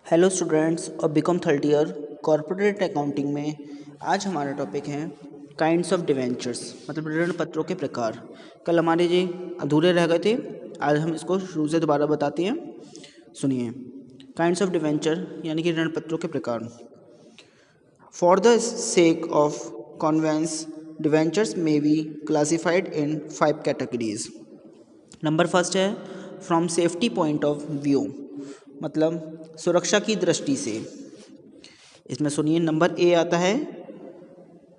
Hello students और BCom third year corporate accounting में आज हमारा टॉपिक है काइंड्स ऑफ डिवेंचर्स मतलब ऋण पत्रों के प्रकार। कल हमारे ये अधूरे रह गए थे, आज हम इसको शुरू से दोबारा बताते हैं। सुनिए, काइंड्स ऑफ डिवेंचर यानी कि ऋण पत्रों के प्रकार। For the sake of convenience debentures may be classified in 5 categories. Number first है from safety point of view मतलब सुरक्षा की दृष्टि से। इसमें सुनिए, नंबर ए आता है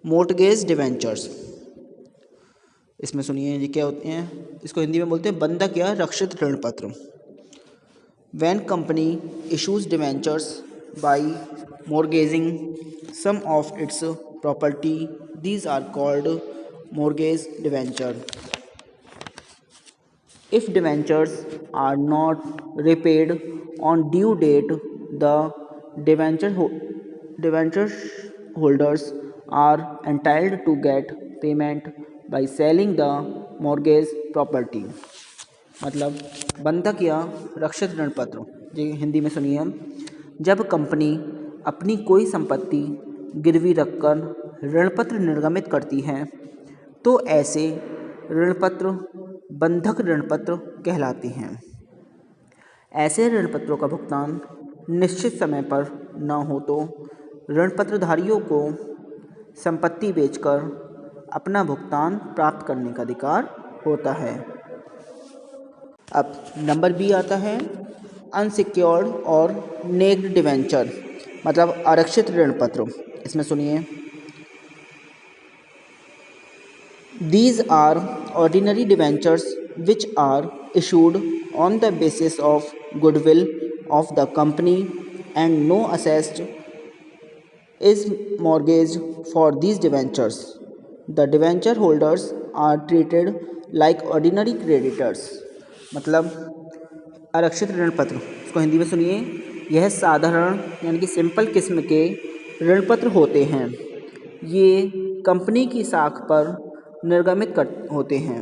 मोर्टगेज डिवेंचर्स। इसमें सुनिए ये क्या होते हैं, इसको हिंदी में बोलते हैं बंधक या रक्षित ऋण पत्र। When company issues debentures by mortgaging some of its property, these are called mortgage debenture. If debentures are not repaid on due date, the debenture holders are entitled to get payment by selling the mortgage property. मतलब बंधक या रक्षित ऋण पत्र। जी हिंदी में सुनिए, जब company अपनी कोई संपत्ति गिरवी रखकर ऋणपत्र निर्गमित करती है तो ऐसे ऋणपत्र बंधक ऋणपत्र कहलाते हैं। ऐसे ऋणपत्रों का भुगतान निश्चित समय पर न हो तो ऋणपत्रधारियों को संपत्ति बेचकर अपना भुगतान प्राप्त करने का अधिकार होता है। अब नंबर बी आता है अनसिक्योर्ड और नेग्ड डिवेंचर मतलब आरक्षित ऋण पत्र। इसमें सुनिए, these are ordinary debentures which are issued on the basis of goodwill of the company and no assessed is mortgage for these debentures. The debenture holders are treated like ordinary creditors. मतलब आरक्षित ऋण पत्र, इसको हिंदी में सुनिए, यह साधारण यानी कि सिंपल किस्म के ऋण पत्र होते हैं। ये कंपनी की साख पर निर्गमित होते हैं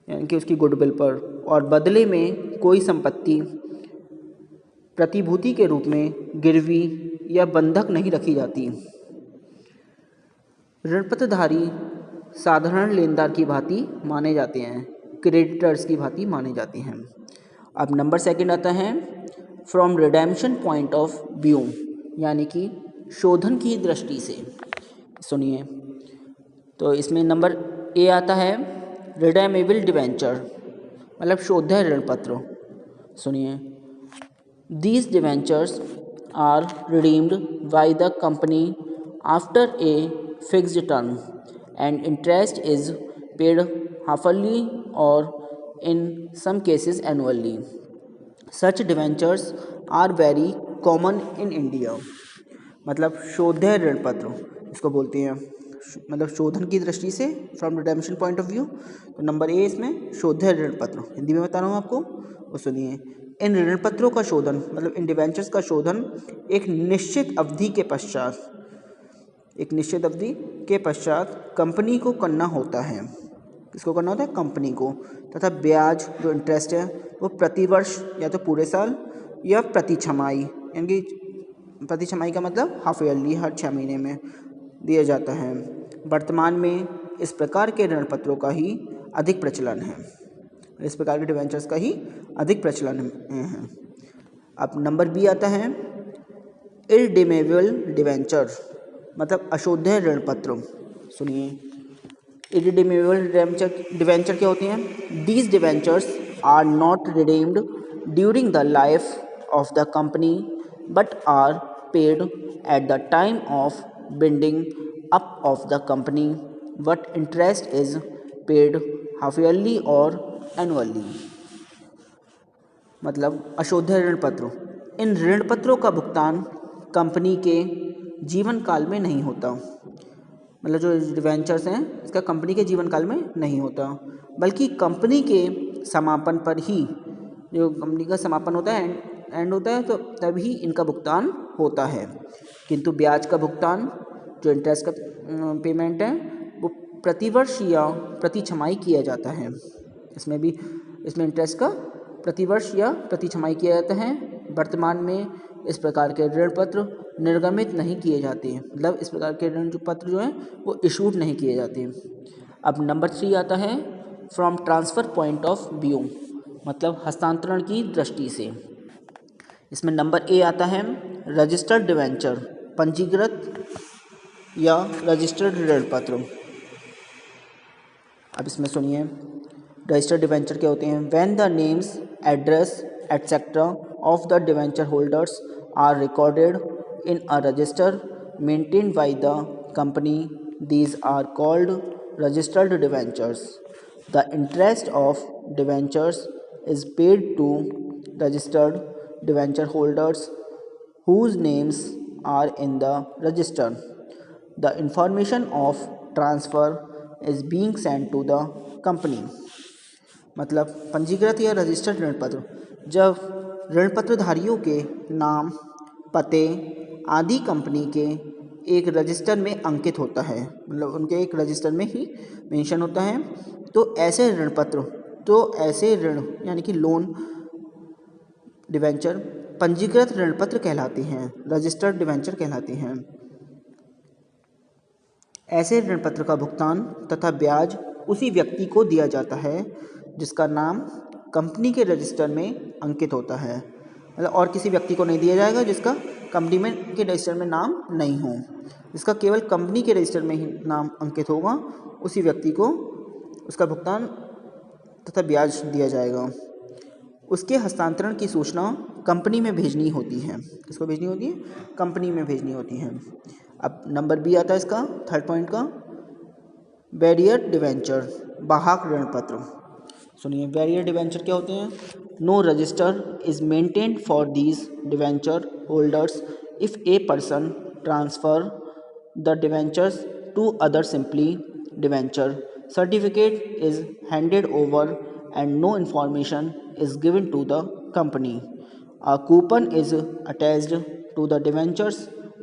यानी कि उसकी गुडविल पर, और बदले में कोई संपत्ति प्रतिभूति के रूप में गिरवी या बंधक नहीं रखी जाती। ऋणपत्रधारी साधारण लेनदार की भांति माने जाते हैं, क्रेडिटर्स की भांति माने जाते हैं। अब नंबर सेकंड आता है from redemption point of view यानी कि शोधन की दृष्टि से। सुनिए, तो इसमें नंबर ए आता है रिडेमेबल डिवेंचर मतलब शोध्य ऋण पत्र। सुनिए, these debentures are redeemed by the company after a fixed term and interest is paid halfly or in some cases annually. Such debentures are very common in India. मतलब शोध्य ऋण पत्र इसको बोलते हैं, मतलब शोधन की दृष्टि से from redemption point of view. तो नंबर ए इसमें शोध्य ऋण पत्र, हिंदी में बता रहा हूँ आपको। और सुनिए, इन ऋण पत्रों का शोधन मतलब इन डिवेंचर्स का शोधन एक निश्चित अवधि के पश्चात कंपनी को करना होता है। किसको करना होता है? कंपनी को। तथा ब्याज जो इंटरेस्ट है वो प्रतिवर्ष या तो पूरे साल या प्रति छमाही, यानी कि प्रति छमाही का मतलब हाफ ईयरली, हर 6 महीने में दिया जाता है। वर्तमान में इस प्रकार के ऋण पत्रों का ही अधिक प्रचलन है, इस प्रकार के डिवेंचर्स का ही अधिक प्रचलन है। अब नंबर बी आता है इरडिमेबल डिवेंचर मतलब अशोध्य ऋण पत्र। सुनिए, इरडिमेबल डिवेंचर क्या होती हैं? These debentures are not redeemed during the life of the company but are paid at the time of building up of the company but interest is paid half yearly or annually. मतलब अशोध्य ऋण पत्र, इन ऋण पत्रों का भुगतान company के जीवन काल में नहीं होता। मतलब जो डिवेंचर्स हैं इसका कंपनी के जीवन काल में नहीं होता, बल्कि कंपनी के समापन पर ही, जो कंपनी का समापन होता है, एंड होता है, तो तभी इनका भुगतान होता है। किंतु ब्याज का भुगतान, जो इंटरेस्ट का पेमेंट है, वो प्रतिवर्ष या प्रति छमाही किया जाता है। इसमें इंटरेस्ट का प्रतिवर्ष या प्रति छमाही किया जाता है। वर्तमान में इस प्रकार के ऋण पत्र निर्गमित नहीं किए जाते हैं, मतलब इस प्रकार के ऋण जो पत्र जो हैं वो इशूड नहीं किए जाते। अब नंबर 3 आता है from transfer point of view, मतलब हस्तांतरण की दृष्टि से। इसमें नंबर ए आता है रजिस्टर्ड डिवेंचर, पंजीकृत या रजिस्टर्ड ऋण पत्र। अब इसमें सुनिए रजिस्टर्ड डिवेंचर क्या होते हैं। When the names, address etcetera of the debenture holders are recorded in a register maintained by the company, these are called registered debentures. The interest of debentures is paid to registered debenture holders whose names are in the register. The information of transfer is being sent to the company. मतलब पंजीकृत या registered ऋण पत्र, जब ऋण पत्रधारियों के नाम, पते आदि कंपनी के एक रजिस्टर में अंकित होता है, मतलब उनके एक रजिस्टर में ही मेंशन होता है, तो ऐसे ऋण पत्र, तो ऐसे ऋण यानी कि लोन डिवेंचर पंजीकृत ऋण पत्र कहलाते हैं, रजिस्टर्ड डिवेंचर कहलाते हैं। ऐसे ऋण पत्र का भुगतान तथा ब्याज उसी व्यक्ति को दिया जाता है जिसका नाम कंपनी के रजिस्टर में अंकित होता है, मतलब और किसी व्यक्ति को नहीं दिया जाएगा जिसका कंपनी में के रजिस्टर में नाम नहीं हो, जिसका केवल कंपनी के रजिस्टर में ही नाम अंकित होगा, उसी व्यक्ति को उसका भुगतान तथा ब्याज दिया जाएगा। उसके हस्तांतरण की सूचना कंपनी में भेजनी होती है। किसको भेजनी होती है? कंपनी में भेजनी होती है। अब नंबर बी आता है इसका, थर्ड पॉइंट का, बैरियर डिवेंचर, बाहक ऋण पत्र। सुनिए बैरियर डिवेंचर क्या होते हैं। No register is maintained for these debenture holders if a person transfer the debentures to other simply debenture certificate is handed over and no information is given to the company. A coupon is attached to the debentures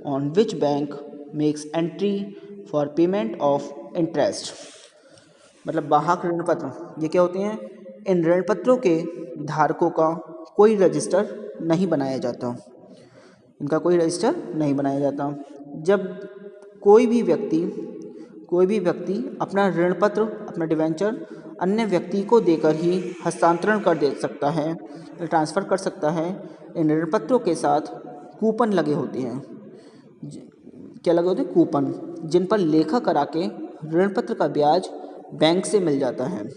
on which bank makes entry for payment of interest. मतलब बाहक ऋण पत्र ये क्या होते हैं। इन ऋण पत्रों के धारकों का कोई रजिस्टर नहीं बनाया जाता, इनका कोई रजिस्टर नहीं बनाया जाता। जब कोई भी व्यक्ति अपना ऋण पत्र, अपना डिवेंचर अन्य व्यक्ति को देकर ही हस्तांतरण कर दे सकता है, ट्रांसफ़र कर सकता है। इन ऋण पत्रों के साथ कूपन लगे होते हैं। क्या लगे होते हैं? कूपन, जिन पर लेखा करा के ऋण पत्र का ब्याज बैंक से मिल जाता है।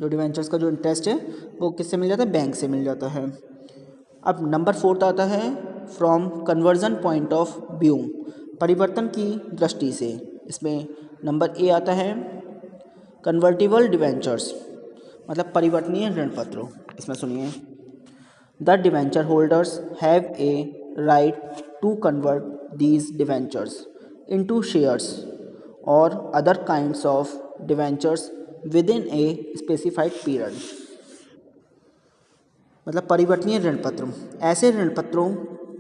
जो डिवेंचर्स का जो इंटरेस्ट है वो किससे मिल जाता है? बैंक से मिल जाता है। अब नंबर 4 आता है from conversion point of view, परिवर्तन की दृष्टि से। इसमें नंबर ए आता है कन्वर्टिबल डिवेंचर्स, मतलब परिवर्तनीय ऋण पत्र। इसमें सुनिए the debenture holders have a right to convert these debentures into shares or other kinds of debentures within a specified period. मतलब परिवर्तनीय ऋण पत्र ऐसे ऋण पत्रों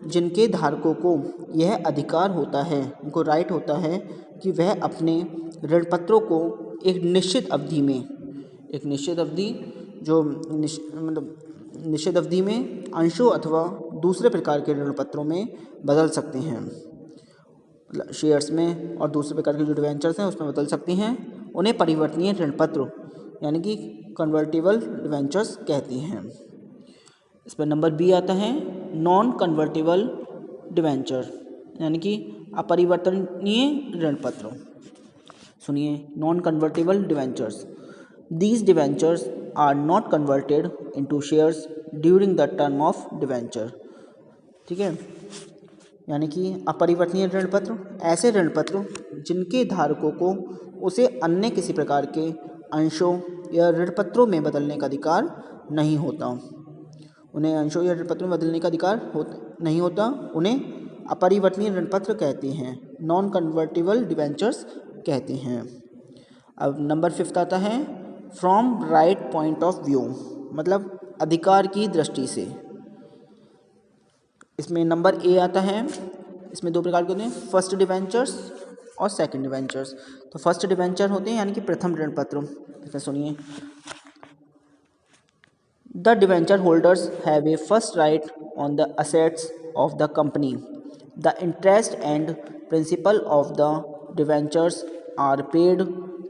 जिनके धारकों को यह अधिकार होता है, उनको राइट होता है कि वह अपने ऋण पत्रों को एक निश्चित अवधि में अंशों अथवा दूसरे प्रकार के ऋण पत्रों में बदल सकते हैं, मतलब शेयर्स में और दूसरे प्रकार के जो डिवेंचर्स हैं उसमें बदल सकते हैं। उन्हें परिवर्तनीय ऋण पत्र यानी कि कन्वर्टिबल डिवेंचर्स कहते हैं। इस पर नंबर बी आता है नॉन कन्वर्टिबल डिवेंचर, यानी कि अपरिवर्तनीय ऋण पत्र। सुनिए non convertible debentures, these debentures are not converted into shares during the term of debenture. ठीक है, यानी कि अपरिवर्तनीय ऋण पत्र ऐसे ऋण पत्र जिनके धारकों को उसे अन्य किसी प्रकार के अंशों या ऋण पत्रों में बदलने का अधिकार नहीं होता, उन्हें अंशों या ऋण पत्रों में बदलने का अधिकार नहीं होता, उन्हें अपरिवर्तनीय ऋण पत्र कहते हैं, नॉन कन्वर्टिबल डिवेंचर्स कहते हैं। अब नंबर 5 आता है from right point of view, मतलब अधिकार की दृष्टि से। इसमें नंबर ए आता है, इसमें 2 प्रकार के होते हैं, फर्स्ट डिवेंचर्स और सेकंड डिवेंचर्स। तो फर्स्ट डिवेंचर होते हैं यानी कि प्रथम ऋण पत्र। इसमें सुनिए the debenture holders have A first right on the assets of the company. The interest and principal of the debentures are paid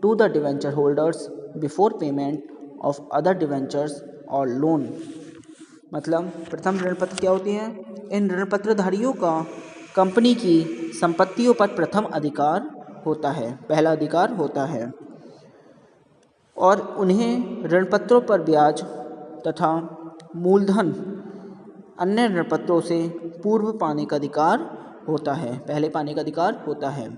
to the debenture holders before payment of other debentures or loan. मतलब प्रथम ऋण पत्र क्या होती हैं? इन ऋण पत्रधारियों का company की संपत्तियों पर प्रथम अधिकार होता है, पहला अधिकार होता है, और उन्हें ऋण पत्रों पर ब्याज तथा मूलधन अन्य ऋण पत्रों से पूर्व पाने का अधिकार होता है, पहले पाने का अधिकार होता है।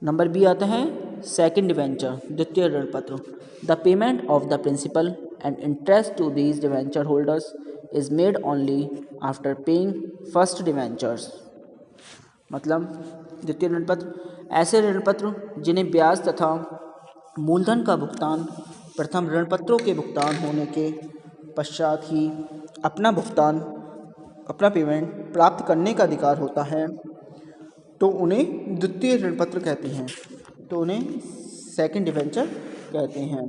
नंबर बी आता है सेकंड डिवेंचर, द्वितीय ऋण पत्र। The payment of the principal and interest to these debenture holders is made only after paying first debentures. मतलब द्वितीय ऋण पत्र ऐसे ऋण पत्र जिन्हें ब्याज तथा मूलधन का भुगतान प्रथम ऋण पत्रों के भुगतान होने के पश्चात ही अपना पेमेंट प्राप्त करने का अधिकार होता है, तो उन्हें द्वितीय ऋण पत्र कहते हैं, तो उन्हें सेकंड डिवेंचर कहते हैं।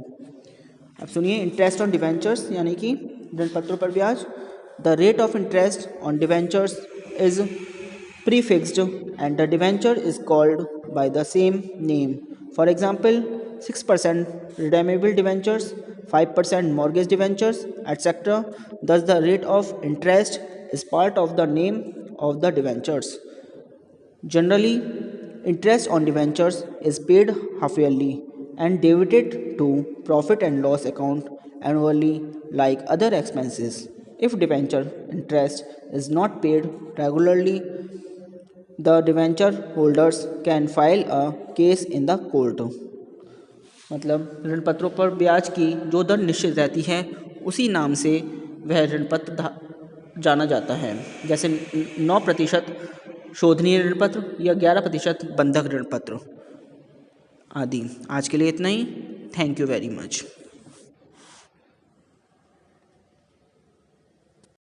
अब सुनिए इंटरेस्ट ऑन डिवेंचर्स यानी कि ऋण पत्रों पर ब्याज। The rate of interest on debentures is prefixed and the debenture is called by the same name. For example, 6% redeemable debentures, 5% mortgage debentures, etc. Thus, the rate of interest is part of the name of the debentures. Generally, interest on debentures is paid half yearly and debited to profit and loss account annually like other expenses. If debenture interest is not paid regularly, the debenture holders can file a case in the court. मतलब ऋण पत्रों पर ब्याज की जो दर निश्चित रहती है उसी नाम से वह ऋण पत्र जाना जाता है, जैसे 9% शोधनीय ऋण पत्र या 11% बंधक ऋण पत्र आदि। आज के लिए इतना ही। Thank you very much.